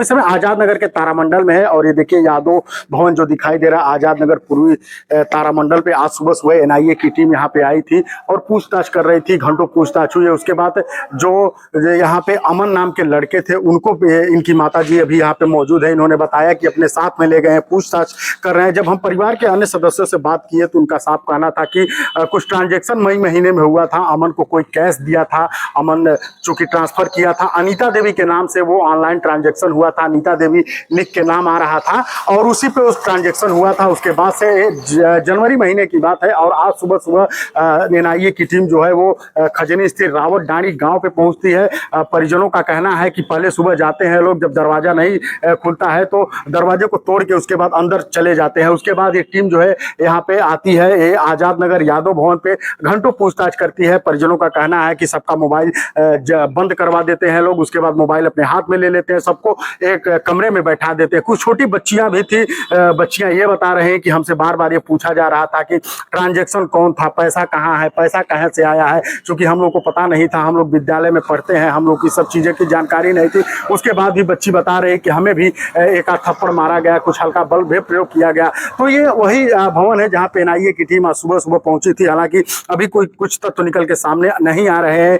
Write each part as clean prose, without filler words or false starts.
इस समय आजाद नगर के तारामंडल में है और ये देखिए यादव भवन जो दिखाई दे रहा है आजाद नगर पूर्वी तारामंडल पे आज सुबह सुबह एनआईए की टीम यहाँ पे आई थी और पूछताछ कर रही थी। घंटों पूछताछ हुई है। उसके बाद जो यहाँ पे अमन नाम के लड़के थे उनको इनकी माताजी अभी यहाँ पे मौजूद है। इन्होंने बताया कि अपने साथ में ले गए हैं, पूछताछ कर रहे हैं। जब हम परिवार के अन्य सदस्यों से बात किए तो उनका साफ कहना था कि कुछ ट्रांजेक्शन मई महीने में हुआ था। अमन को कोई कैश दिया था, अमन चूंकि ट्रांसफर किया था अनीता देवी के नाम से, वो ऑनलाइन ट्रांजेक्शन हुआ था, अनीता देवी लिख के नाम आ रहा था और उसी पे उस ट्रांजेक्शन हुआ था। उसके बाद से जनवरी महीने की बात है और आज सुबह सुबह एनआईए की टीम जो है वो खजनी स्थित रावत डाणी गांव पे पहुंचती है। परिजनों का कहना है कि पहले सुबह जाते हैं लोग, जब दरवाजा नहीं खुलता है तो दरवाजे को तोड़ के उसके बाद अंदर चले जाते हैं। उसके बाद ये टीम जो है यहाँ पे आती है, ये आजाद नगर यादव भवन पे घंटों पूछताछ करती है। परिजनों का कहना है कि सबका मोबाइल बंद करवा देते हैं लोग, उसके बाद मोबाइल अपने हाथ में ले लेते हैं, सबको एक कमरे में बैठा देते हैं। कुछ छोटी बच्चियां भी थी, बच्चियां ये बता रहे हैं कि हमसे बार बार ये पूछा जा रहा था कि ट्रांजैक्शन कौन था, पैसा कहाँ है, पैसा कहाँ से आया है, क्योंकि हम लोग को पता नहीं था, हम लोग विद्यालय में पढ़ते हैं, हम लोग की सब चीज़ें की जानकारी नहीं थी। उसके बाद भी बच्ची बता रही कि हमें भी एक आध थप्पड़ मारा गया, कुछ हल्का बल भी प्रयोग किया गया। तो ये वही भवन है जहाँ पे एनआईए की टीम आज सुबह सुबह पहुंची थी। हालांकि अभी कोई कुछ तत्व निकल के सामने नहीं आ रहे हैं।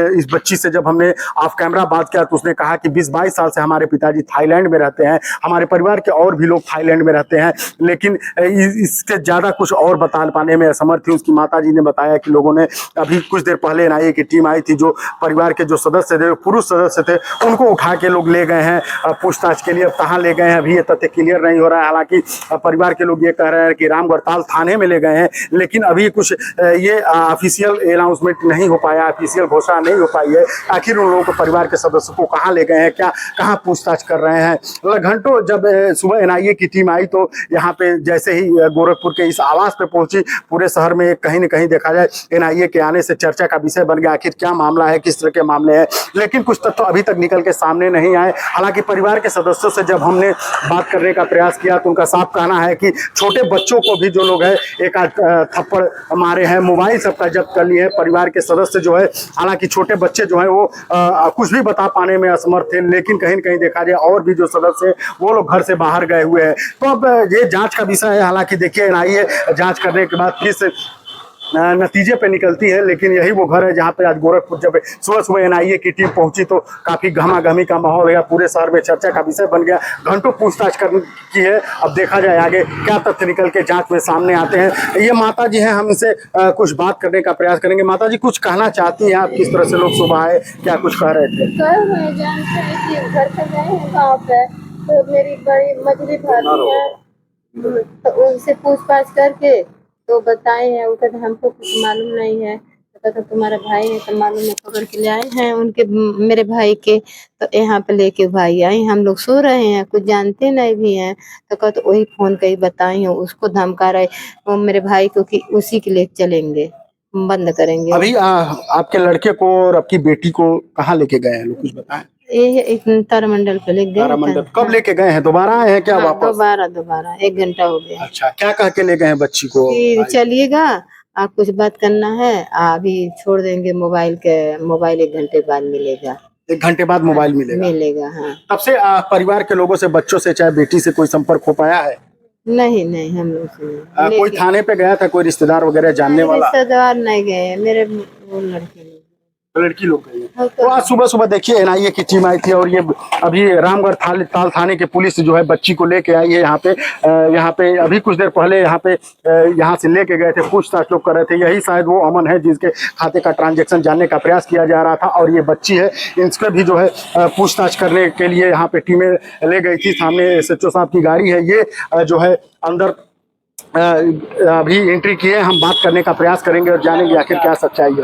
इस बच्ची से जब हमने ऑफ कैमरा बात किया तो उसने कहा कि 20-22 साल से हमारे पिताजी थाईलैंड में रहते हैं, हमारे परिवार के और भी लोग थाईलैंड में रहते हैं, लेकिन इससे ज़्यादा कुछ और बता पाने में असमर्थ थी। उसकी माताजी ने बताया कि लोगों ने अभी कुछ देर पहले एनआईए की टीम आई थी, जो परिवार के जो सदस्य थे, पुरुष सदस्य थे, उनको उठा के लोग ले गए हैं पूछताछ के लिए। अब कहाँ ले गए हैं अभी ये तथ्य क्लियर नहीं हो रहा है। हालांकि परिवार के लोग ये कह रहे हैं कि रामगढ़ताल थाने में ले गए हैं, लेकिन अभी कुछ ये ऑफिशियल अनाउंसमेंट नहीं हो पाया, ऑफिशियल घोषणा नहीं हो पाई है। आखिर उन लोगों को, परिवार के सदस्यों को कहाँ ले गए हैं, क्या कहाँ पूछताछ कर रहे हैं। घंटों जब सुबह एनआईए की टीम आई तो यहाँ पे जैसे ही गोरखपुर के इस आवास पे पहुंची, पूरे शहर में कहीं न कहीं देखा जाए एनआईए के आने से चर्चा का विषय बन गया। आखिर क्या मामला है, किस तरह के मामले हैं, लेकिन कुछ तथ्य अभी तक निकल के सामने नहीं आए। हालांकि परिवार के सदस्यों से जब हमने बात करने का प्रयास किया तो उनका साफ कहना है कि छोटे बच्चों को भी जो लोग है एक आध थप्पड़ मारे हैं, मोबाइल सबका जब्त कर लिए हैं। परिवार के सदस्य जो है, हालांकि छोटे बच्चे जो है वो कुछ भी बता पाने में असमर्थ थे, लेकिन कहीं न कहीं देखा जाए और भी जो सदस्य हैं वो लोग घर से बाहर गए हुए हैं। तो अब ये जांच का विषय है। हालांकि देखिए एनआईए जांच करने के बाद फिर से नतीजे पे निकलती है, लेकिन यही वो घर है जहाँ पे आज गोरखपुर जब सुबह सुबह एनआईए की टीम पहुंची तो काफी गहमा-गहमी का माहौल है, पूरे शहर में चर्चा का विषय बन गया। घंटों पूछताछ की है। अब देखा जाए आगे क्या तथ्य निकल के जांच में सामने आते हैं। ये माता जी हैं, हम इनसे कुछ बात करने का प्रयास करेंगे। माता जी कुछ कहना चाहती हैं आप, किस तरह से लोग सुबह आए, क्या कुछ कह रहे थे? घर पे गए हैं गाँव पे, तो मेरी बड़ी मछली भाभी है, तो उनसे पूछताछ करके तो बताए हैं। वो कहते हमको कुछ मालूम नहीं है, तो कहते तुम्हारा भाई है तो मालूम है, पकड़ के ले आए हैं उनके, मेरे भाई के। तो यहाँ पे लेके भाई आए, हम लोग सो रहे हैं, कुछ जानते नहीं भी हैं। तो कहते वही फोन कही बताई हूँ, उसको धमका रहे वो मेरे भाई को कि उसी के लिए चलेंगे, बंद करेंगे। अभी आपके लड़के को और आपकी बेटी को कहाँ लेके गए हैं लोग, कुछ बताएं? ये एक तारामंडल पे ले गए। तारामंडल कब लेके गए हैं? दोबारा आए हैं क्या वापस? दोबारा 1 घंटा हो गया। अच्छा, क्या कह के ले गए हैं बच्ची को? चलिएगा, आप कुछ बात करना है, अभी छोड़ देंगे, मोबाइल 1 घंटे बाद मिलेगा। 1 घंटे बाद मोबाइल मिलेगा। हाँ। तब से परिवार के लोगों से, बच्चों से, चाहे बेटी से कोई संपर्क हो पाया है? नहीं, हम लोग से कोई थाने पे गया था, कोई रिश्तेदार वगैरह जानने वाला? रिश्तेदार नहीं गए, मेरे वो लड़की लोग गई है। तो आज सुबह सुबह देखिए एनआईए की टीम आई थी और ये अभी रामगढ़ ताल थाने के पुलिस जो है बच्ची को लेके आई है यहाँ पे अभी कुछ देर पहले यहाँ से लेके गए थे, पूछताछ लोग कर रहे थे। यही शायद वो अमन है जिसके खाते का ट्रांजैक्शन जानने का प्रयास किया जा रहा था और ये बच्ची है, इनसे भी जो है पूछताछ करने के लिए यहाँ पे टीमें ले गई थी। सामने एसएचओ साहब की गाड़ी है, ये जो है अंदर अभी एंट्री किए। हम बात करने का प्रयास करेंगे और जानेंगे आखिर क्या सच्चाई है।